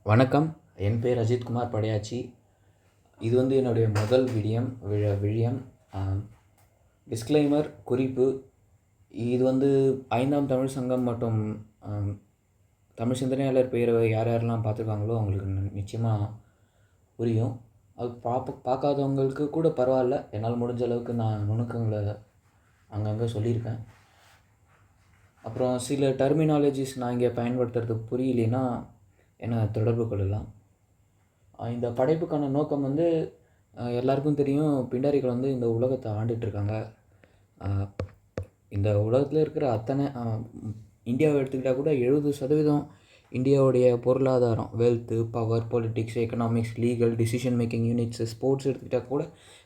வணக்கம். என் பேர் அஜித்குமார் படையாச்சி. இது என்னுடைய முதல் விழியம். டிஸ்க்ளைமர் குறிப்பு. இது 5ஆம் தமிழ் சங்கம் மற்றும் தமிழ் சிந்தனையாளர் பெயரை யார் யாரெல்லாம் பார்த்துருக்காங்களோ அவங்களுக்கு நிச்சயமாக புரியும். அது பார்க்காதவங்களுக்கு கூட பரவாயில்ல. என்னால் முடிஞ்ச அளவுக்கு நான் நுணுக்கங்களை அங்கங்கே சொல்லியிருக்கேன். அப்புறம் சில டெர்மினாலஜிஸ் நான் இங்கே பயன்படுத்துறது புரியலைன்னா என்னை தொடர்பு கொள்ளலாம். இந்த படைப்புக்கான நோக்கம் எல்லாருக்கும் தெரியும். பிண்டாரிகள் இந்த உலகத்தை ஆண்டுகிட்ருக்காங்க. இந்த உலகத்தில் இருக்கிற அத்தனை இந்தியாவை எடுத்துக்கிட்டால் கூட 70% இந்தியாவுடைய பொருளாதாரம், wealth, power, politics, economics, legal, decision making units, sports எடுத்துக்கிட்டால் கூட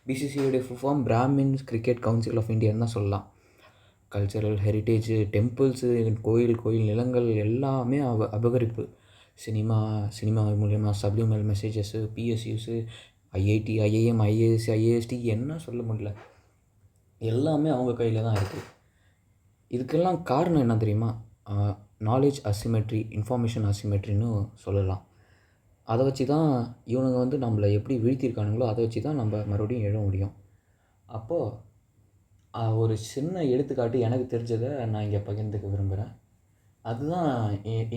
பிசிசியோடைய full form Brahmins cricket council of இந்தியான்னு தான் சொல்லலாம். கல்ச்சரல் ஹெரிட்டேஜு, டெம்பிள்ஸு, கோயில் நிலங்கள் எல்லாமே அபகரிப்பு. சினிமா மூலயமா supplemental messages, PSUs, IIT, IAM, IAS, IAST என்ன சொல்ல முடியல, எல்லாமே அவங்க கையில் தான் இருக்குது. இதுக்கெல்லாம் காரணம் என்ன தெரியுமா? நாலேஜ் அசிமெட்ரி, இன்ஃபார்மேஷன் அசிமெட்ரின்னு சொல்லலாம். அதை வச்சு தான் இவனுங்க நம்மளை எப்படி வீழ்த்தியிருக்கானுங்களோ அதை வச்சு தான் நம்ம மறுபடியும் எழ முடியும். அப்போது ஒரு சின்ன எடுத்துக்காட்டு எனக்கு தெரிஞ்சதை நான் இங்கே பகிர்ந்துக்க விரும்புகிறேன். அதுதான்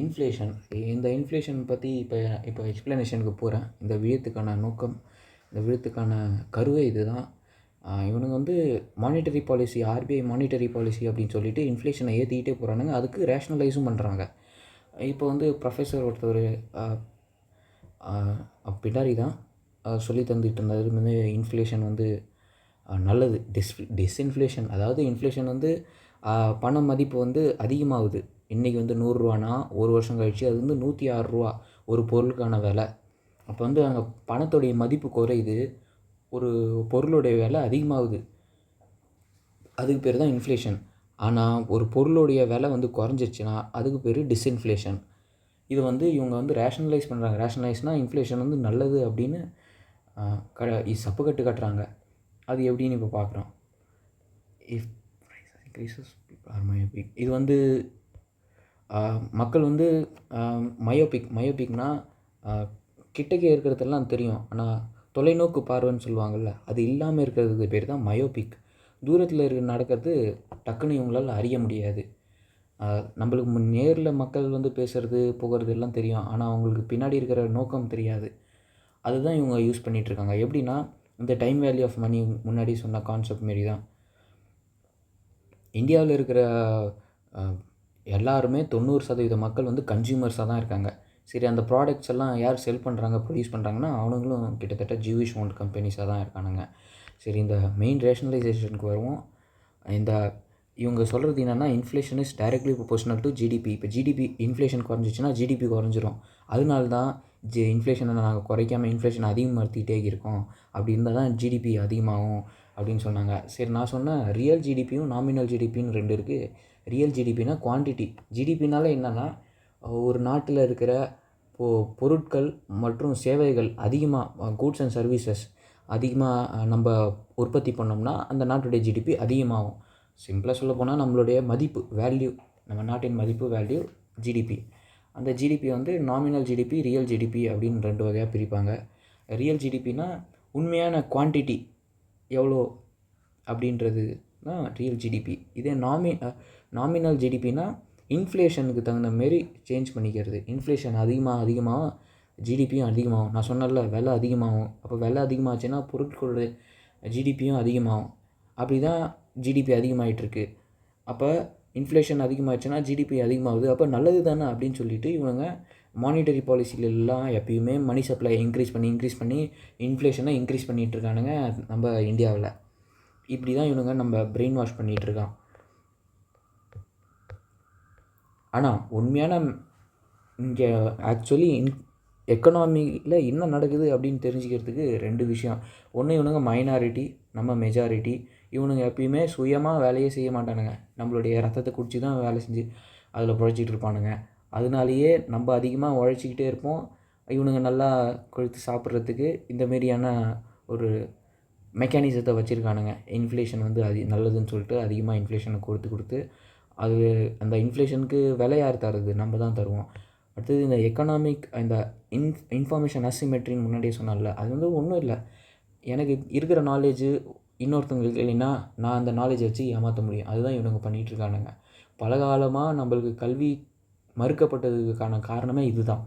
இன்ஃப்ளேஷன். இந்த இன்ஃப்ளேஷன் பற்றி இப்போ எக்ஸ்ப்ளனேஷனுக்கு போகிறேன். இந்த விழத்துக்கான நோக்கம், இந்த விழத்துக்கான கருவை இது தான். இவனுங்க monetary policy, RBI monetary policy அப்படின்னு சொல்லிட்டு இன்ஃப்ளேஷனை ஏற்றிக்கிட்டே போகிறானுங்க. அதுக்கு ரேஷ்னலைஸும் பண்ணுறாங்க. இப்போ ப்ரொஃபஸர் ஒருத்தர் பின்னாடி தான் சொல்லி தந்துட்டு இருந்தார். இன்ஃப்ளேஷன் நல்லது, டிஸ்இன்ஃப்ளேஷன். அதாவது இன்ஃப்ளேஷன் பண மதிப்பு அதிகமாகுது. இன்றைக்கி 100 ரூபானா ஒரு வருஷம் கழிச்சு அது 106 ரூபா ஒரு பொருளுக்கான விலை. அப்போ அங்கே பணத்துடைய மதிப்பு குறையுது, ஒரு பொருளுடைய விலை அதிகமாகுது. அதுக்கு பேர் தான் இன்ஃப்ளேஷன். ஆனால் ஒரு பொருளுடைய விலை குறைஞ்சிருச்சுன்னா அதுக்கு பேர் டிஸ்இன்ஃப்ளேஷன். இது இவங்க ரேஷனலைஸ் பண்ணுறாங்க. ரேஷனலைஸ்னால் இன்ஃப்ளேஷன் நல்லது அப்படின்னு சப்பு கட்டு கட்டுறாங்க. அது எப்படின்னு இப்போ பார்க்குறோம். இஃப் ப்ரைஸ் இன்க்ரீசஸ் இது மக்கள் மயோபிக்னால் கிட்டக்கே இருக்கிறதெல்லாம் தெரியும், ஆனால் தொலைநோக்கு பார்வைன்னு சொல்லுவாங்கள்ல, அது இல்லாமல் இருக்கிறதுக்கு பேர் தான் மயோபிக். தூரத்தில் நடக்கிறது டக்குன்னு இவங்களால் அறிய முடியாது. நம்மளுக்கு நேரில் மக்கள் பேசுகிறது போகிறது எல்லாம் தெரியும், ஆனால் அவங்களுக்கு பின்னாடி இருக்கிற நோக்கம் தெரியாது. அதுதான் இவங்க யூஸ் பண்ணிகிட்ருக்காங்க. எப்படின்னா, இந்த டைம் வேல்யூ ஆஃப் மணி முன்னாடி சொன்ன கான்செப்ட் மாரி தான். இந்தியாவில் இருக்கிற எல்லாருமே 90% மக்கள் கன்சியூமர்ஸாக தான் இருக்காங்க. சரி, அந்த ப்ராடக்ட்ஸ் எல்லாம் யார் செல் பண்ணுறாங்க, ப்ரொடியூஸ் பண்ணுறாங்கன்னா அவனுங்களும் கிட்டத்தட்ட ஜூவிஷ் ஓன்ட் கம்பெனிஸாக தான் இருக்கானுங்க. சரி, இந்த மெயின் ரேஷனலைசேஷனுக்கு வருவோம். இவங்க சொல்கிறது என்னென்னா, inflation is directly proportional to GDP. இப்போ ஜிடிபி இன்ஃப்ளேஷன் குறைஞ்சிச்சின்னா ஜிடிபி குறைஞ்சிரும். அதனால தான் இன்ஃப்ளேஷனை நாங்கள் குறைக்காமல் இன்ஃப்ளேஷன் அதிகமாகிட்டே இருக்கோம். அப்படி இருந்தால் தான் ஜிடிபி அதிகமாகும் அப்படின்னு சொன்னாங்க. சரி, நான் சொன்னேன் ரியல் ஜிடிபியும் நாமினல் ஜிடிபின்னு 2 இருக்குது. Real ஜிடிபினா quantity. ஜிடிபினால என்னென்னா, ஒரு நாட்டில் இருக்கிற பொருட்கள் மற்றும் சேவைகள் அதிகமாக, கூட்ஸ் அண்ட் சர்வீசஸ் அதிகமாக நம்ம உற்பத்தி பண்ணோம்னா அந்த நாட்டுடைய ஜிடிபி அதிகமாகும். சிம்பிளாக சொல்ல போனால் நம்மளுடைய மதிப்பு, வேல்யூ, நம்ம நாட்டின் மதிப்பு, வேல்யூ, ஜிடிபி. அந்த GDP nominal GDP, real GDP அப்படின்னு 2 வகையாக பிரிப்பாங்க. ரியல் ஜிடிபினா உண்மையான குவான்டிட்டி எவ்வளோ அப்படின்றது தான் ரியல் ஜிடிபி. இதே நாமினல் ஜிடிபினா இன்ஃப்ளேஷனுக்கு தகுந்த மாரி சேஞ்ச் பண்ணிக்கிறது. இன்ஃப்ளேஷன் அதிகமாக ஜிடிபியும் அதிகமாகும். நான் சொன்னல, விலை அதிகமாகும். அப்போ விலை அதிகமாச்சுன்னா பொருட்களோட ஜிடிபியும் அதிகமாகும். அப்படி தான் ஜிடிபி அதிகமாகிட்டுருக்கு. அப்போ இன்ஃப்ளேஷன் அதிகமாகிடுச்சுன்னா ஜிடிபி அதிகமாகுது. அப்போ நல்லது தானே அப்படின்னு சொல்லிட்டு இவங்க மானிட்டரி பாலிசிலெல்லாம் எப்பயுமே மணி சப்ளை இன்க்ரீஸ் பண்ணி இன்ஃப்ளேஷனை இன்க்ரீஸ் பண்ணிகிட்ருக்கானுங்க நம்ம இந்தியாவில். இப்படி தான் இவனுங்க நம்ம பிரெயின் வாஷ் பண்ணிகிட்ருக்கான். ஆனால் உண்மையான இங்கே ஆக்சுவலி எக்கனாமியில் என்ன நடக்குது அப்படின்னு தெரிஞ்சுக்கிறதுக்கு 2 விஷயம். ஒன்று, இவனுங்க மைனாரிட்டி, நம்ம மெஜாரிட்டி. இவனுங்க எப்பயுமே சுயமாக வேலையே செய்ய மாட்டானுங்க. நம்மளுடைய ரத்தத்தை குடிச்சு தான் வேலை செஞ்சு அதில் பிழைச்சிட்டு இருப்பானுங்க. அதனாலேயே நம்ம அதிகமாக உழைச்சிக்கிட்டே இருப்போம். இவனுங்க நல்லா கொழுத்து சாப்பிட்றதுக்கு இந்த மாரியான ஒரு மெக்கானிசத்தை வச்சுருக்கானுங்க. இன்ஃப்ளேஷன் நல்லதுன்னு சொல்லிட்டு அதிகமாக இன்ஃப்ளேஷனை கொடுத்து அது அந்த இன்ஃப்ளேஷனுக்கு விலை யார் தருது? நம்ம தான் தருவோம். அடுத்தது இந்த எக்கனாமிக் இந்த இன்ஃபர்மேஷன் அசிமெட்ரின்னு முன்னாடியே சொன்னால, அது வந்து ஒன்றும் இல்லை. எனக்கு இருக்கிற நாலேஜு இன்னொருத்தவங்களுக்கு இல்லைன்னா நான் அந்த நாலேஜை வச்சு ஏமாற்ற முடியும். அதுதான் இவனுங்க பண்ணிகிட்ருக்கானுங்க. பல காலமாக நம்மளுக்கு கல்வி மறுக்கப்பட்டதுக்கான காரணமே இதுதான்.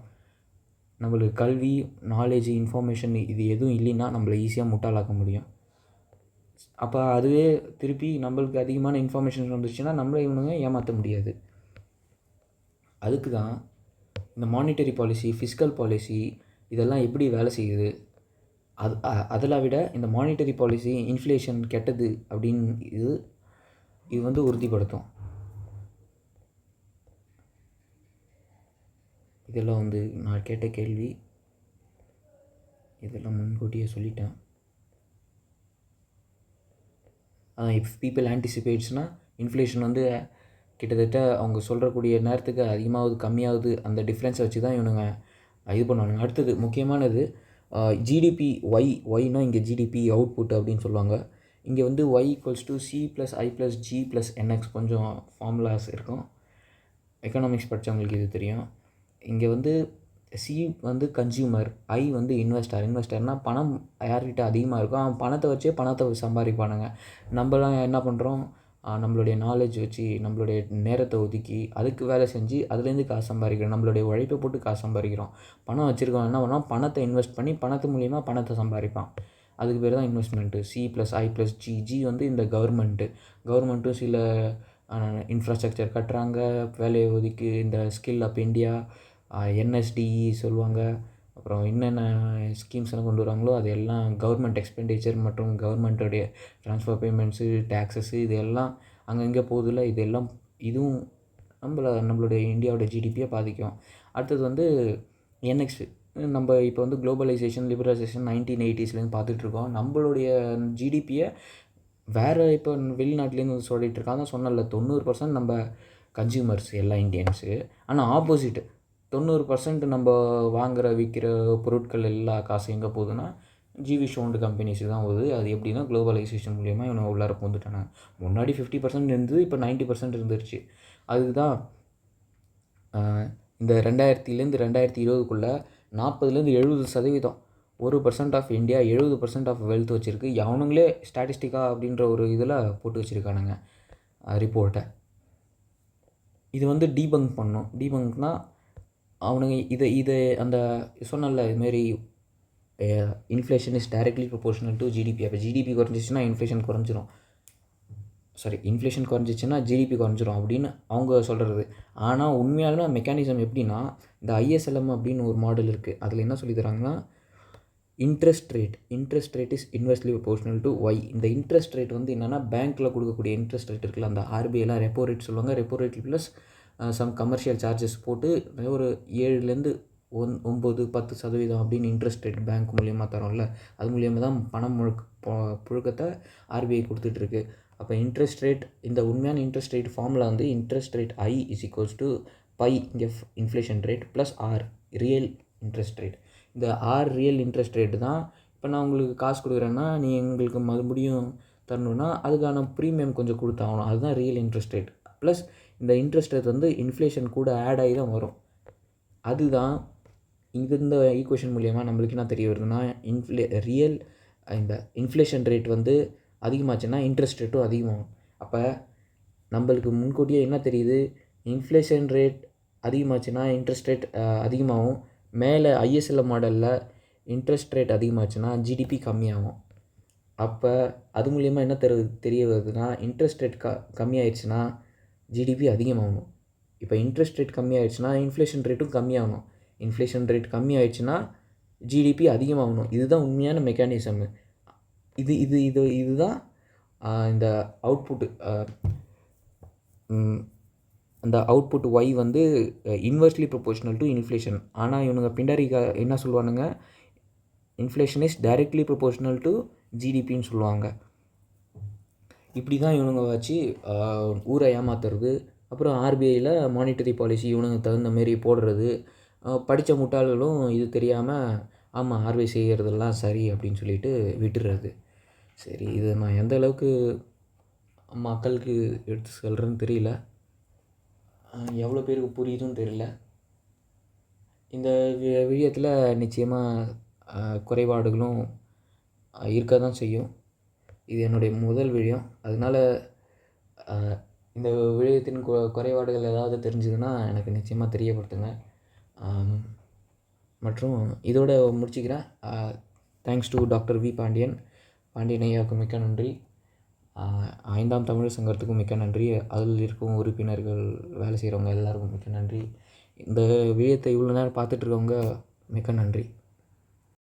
நம்மளுக்கு கல்வி, நாலேஜ், இன்ஃபர்மேஷன் இது எதுவும் இல்லைன்னா நம்மளை ஈஸியாக முட்டாளாக்க முடியும். அப்போ அதுவே திருப்பி நம்மளுக்கு அதிகமான இன்ஃபர்மேஷன் வந்துச்சுன்னா நம்மளை இவனுங்க ஏமாற்ற முடியாது. அதுக்கு தான் இந்த மானிட்டரி பாலிசி, ஃபிஸ்கல் பாலிசி இதெல்லாம் எப்படி வேலை செய்யுது, அதெல்லாம் விட இந்த மானிட்டரி பாலிசி இன்ஃப்ளேஷன் கெட்டது அப்படின்னு இது வந்து உறுதிப்படுத்தும். இதெல்லாம் வந்து நான் கேட்ட கேள்வி, இதெல்லாம் முன்கூட்டியே சொல்லிட்டேன். இஃப் பீப்புள் ஆன்டிசிபேட்ஸ்னால் இன்ஃப்ளேஷன் வந்து கிட்டத்தட்ட அவங்க சொல்கிறக்கூடிய நேரத்துக்கு அதிகமாகுது கம்மியாகுது, அந்த டிஃப்ரென்ஸை வச்சு தான் இவனுங்க இது பண்ணுவானுங்க. அடுத்தது முக்கியமானது ஜிடிபி ஒய்னா இங்கே ஜிடிபி அவுட்புட் அப்படின்னு சொல்லுவாங்க. இங்கே வந்து Y equals to C plus I plus G plus NX கொஞ்சம் ஃபார்முலாஸ் இருக்கும். எக்கனாமிக்ஸ் படித்தவங்களுக்கு இது தெரியும். இங்கே வந்து சி வந்து கன்சியூமர், ஐ வந்து இன்வெஸ்டர்னால் பணம் யார்கிட்ட அதிகமாக இருக்கோ அவன் பணத்தை வச்சே பணத்தை சம்பாதிப்பானுங்க. நம்மளாம் என்ன பண்ணுறோம், நம்மளுடைய நாலேஜ் வச்சு நம்மளுடைய நேரத்தை ஒதுக்கி அதுக்கு வேலை செஞ்சு அதுலேருந்து காசு சம்பாதிக்கிறோம். நம்மளுடைய உழைப்பை போட்டு காசு சம்பாதிக்கிறோம். பணம் வச்சுருக்கோம் என்ன பண்ணால் பணத்தை இன்வெஸ்ட் பண்ணி பணத்து மூலிமா பணத்தை சம்பாதிப்பான். அதுக்கு பேர் தான் investment. C plus I plus G வந்து இந்த கவர்மெண்ட்டும் சில இன்ஃப்ராஸ்ட்ரக்சர் கட்டுறாங்க, வேலையை ஒதுக்கி இந்த ஸ்கில் அப் இந்தியா, என்எஸ்டிஇ சொல்லுவாங்க. அப்புறம் என்னென்ன ஸ்கீம்ஸ்லாம் கொண்டு வராங்களோ அது எல்லாம் கவர்மெண்ட் எக்ஸ்பெண்டிச்சர் மற்றும் கவர்மெண்ட்டோடைய ட்ரான்ஸ்ஃபர் பேமெண்ட்ஸு, டேக்ஸஸ்ஸு இது எல்லாம் அங்கங்கே போகுதில்ல, இதுவும் நம்மளுடைய இந்தியாவோட ஜிடிபியை பாதிக்கும். அடுத்தது வந்து என்எக்ஸ், நம்ம இப்போ வந்து குளோபலைசேஷன், லிபரலைசேஷன் 1980ஸ்லேருந்து பார்த்துட்ருக்கோம். நம்மளுடைய ஜிடிபியை வேறு இப்போ வெளிநாட்டிலேருந்து சொல்லிகிட்டு இருக்காங்க. சொன்னல 90% நம்ம கன்சியூமர்ஸ் எல்லா இந்தியன்ஸு. ஆனால் ஆப்போசிட் 90% நம்ம வாங்குகிற விற்கிற பொருட்கள் எல்லா காசு எங்கே போகுதுன்னா ஜிவிஷ் ஓன்டு கம்பெனிஸுக்கு தான் போகுது. அது எப்படின்னா குளோபலைசேஷன் மூலிமா இவனை உள்ளார வந்துட்டாங்க. முன்னாடி 50% இருந்தது, இப்போ 90% இருந்துருச்சு. அதுக்கு தான் இந்த 2000லேருந்து 2020க்குள்ளே 40-70% 1% ஆஃப் இந்தியா 70% ஆஃப் வெல்த் வச்சுருக்கு. அவனுங்களே ஸ்டாட்டிஸ்டிக்கா அப்படின்ற ஒரு இதில் போட்டு வச்சுருக்கானுங்க ரிப்போர்ட்டை. இது வந்து டீபங்க் பண்ணணும். டீபங்க்னால் அவனுங்க இதை அந்த சொன்னல இதுமாரி inflation is directly proportional to GDP. அப்போ ஜிடிபி குறைஞ்சிச்சுன்னா இன்ஃப்ளேஷன் குறைஞ்சிச்சுன்னா ஜிடிபி குறைஞ்சிரும் அப்படின்னு அவங்க சொல்கிறது. ஆனால் உண்மையாலுமே மெக்கானிசம் எப்படின்னா, இந்த ஐஎஸ்எல்எம் அப்படின்னு ஒரு மாடல் இருக்குது. அதில் என்ன சொல்லி தராங்கன்னா, interest rate is inversely proportional to Y. இந்த இன்ட்ரெஸ்ட் ரேட் வந்து என்னென்னா பேங்க்கில் கொடுக்கக்கூடிய இன்ட்ரெஸ்ட் ரேட் இருக்குல்ல, அந்த ஆர்பிஐலாம் ரெப்போ ரேட் சொல்லுவாங்க. Repo rate plus some commercial charges போட்டு ஒரு 7-9, 10% அப்படின்னு இன்ட்ரெஸ்ட் ரேட் பேங்க் மூலியமாக தரோம்ல, அது மூலியமாக தான் பணம் புழக்கத்தை ஆர்பிஐ கொடுத்துட்ருக்கு. அப்போ இன்ட்ரெஸ்ட் ரேட், இந்த உண்மையான இன்ட்ரெஸ்ட் ரேட் ஃபார்முலா வந்து interest rate I is equals to pi இங்கே inflation rate plus R real interest rate. இந்த ஆர் ரியல் இன்ட்ரெஸ்ட் ரேட்டு தான் இப்போ நான் உங்களுக்கு காசு கொடுக்குறேன்னா நீ எங்களுக்கு மறுபடியும் தரணுன்னா அதுக்கான ப்ரீமியம் கொஞ்சம் கொடுத்தாகணும். அதுதான் ரியல் இன்ட்ரெஸ்ட் ரேட். ப்ளஸ் இந்த இன்ட்ரெஸ்ட் ரேட் வந்து இன்ஃப்ளேஷன் கூட ஆட் ஆகி தான் வரும். அதுதான் இந்த ஈக்குவேஷன் மூலிமா நம்மளுக்கு என்ன தெரிய வருதுன்னா, இந்த இன்ஃப்ளேஷன் ரேட் வந்து அதிகமாச்சுன்னா இன்ட்ரெஸ்ட் ரேட்டும் அதிகமாகும். அப்போ நம்மளுக்கு முன்கூட்டியே என்ன தெரியுது, இன்ஃப்ளேஷன் ரேட் அதிகமாச்சுன்னா இன்ட்ரெஸ்ட் ரேட் அதிகமாகும். மேலே ஐஎஸ்எல்எம் மாடலில் இன்ட்ரெஸ்ட் ரேட் அதிகமாச்சுன்னா ஜிடிபி கம்மியாகும். அப்போ அது மூலிமா என்ன தெரிய வருதுன்னா, இன்ட்ரெஸ்ட் ரேட் கம்மியாயிடுச்சுன்னா ஜிடிபி அதிகமாகணும். இப்போ இன்ட்ரெஸ்ட் ரேட் கம்மியாயிடுச்சுன்னா இன்ஃப்ளேஷன் ரேட்டும் கம்மியாகணும். இன்ஃப்ளேஷன் ரேட் கம்மியாயிடுச்சுன்னா ஜிடிபி அதிகமாகணும். இதுதான் உண்மையான மெக்கானிசம். இதுதான் இந்த அவுட்புட்டு. அந்த அவுட்புட் ஒய் வந்து இன்வெர்ஸ்லி ப்ரொபோர்ஷனல் டு இன்ஃப்ளேஷன். ஆனால் இவனுங்க பின்னாடி என்ன சொல்லுவானுங்க, inflation is directly proportional to ஜிடிபின்னு சொல்லுவாங்க. இப்படி தான் இவனுங்க வச்சு ஊரை ஏமாத்துறது. அப்புறம் ஆர்பிஐயில் மானிட்டரி பாலிசி இவனுங்க தகுந்த மாரி போடுறது. படித்த முட்டாள்களும் இது தெரியாமல் ஆமாம் ஆர்பிஐ செய்கிறதெல்லாம் சரி அப்படின்னு சொல்லிட்டு விட்டுடுறது. சரி, இது நான் எந்த அளவுக்கு மக்களுக்கு எடுத்து சொல்கிறேன்னு தெரியல, எவ்வளோ பேருக்கு புரியுதுன்னு தெரியல. இந்த விடயத்தில் நிச்சயமாக குறைபாடுகளும் இருக்க தான் செய்யும். இது என்னுடைய முதல் விடயம். அதனால் இந்த விடயத்தின் குறைபாடுகள் ஏதாவது தெரிஞ்சதுன்னா எனக்கு நிச்சயமாக தெரியப்படுத்துங்க. மற்றும் இதோட முடிச்சுக்கிறேன். Thanks to doctor V Pandian. Pandian ஐயாவுக்கு மிக்க நன்றி. 5ஆம் தமிழர் சங்கத்துக்கும் மிக்க நன்றி. அதில் இருக்கும் உறுப்பினர்கள், வேலை செய்கிறவங்க எல்லாருக்கும் மிக்க நன்றி. இந்த விடயத்தை இவ்வளோ நேரம் பார்த்துட்ருக்கவங்க மிக்க நன்றி.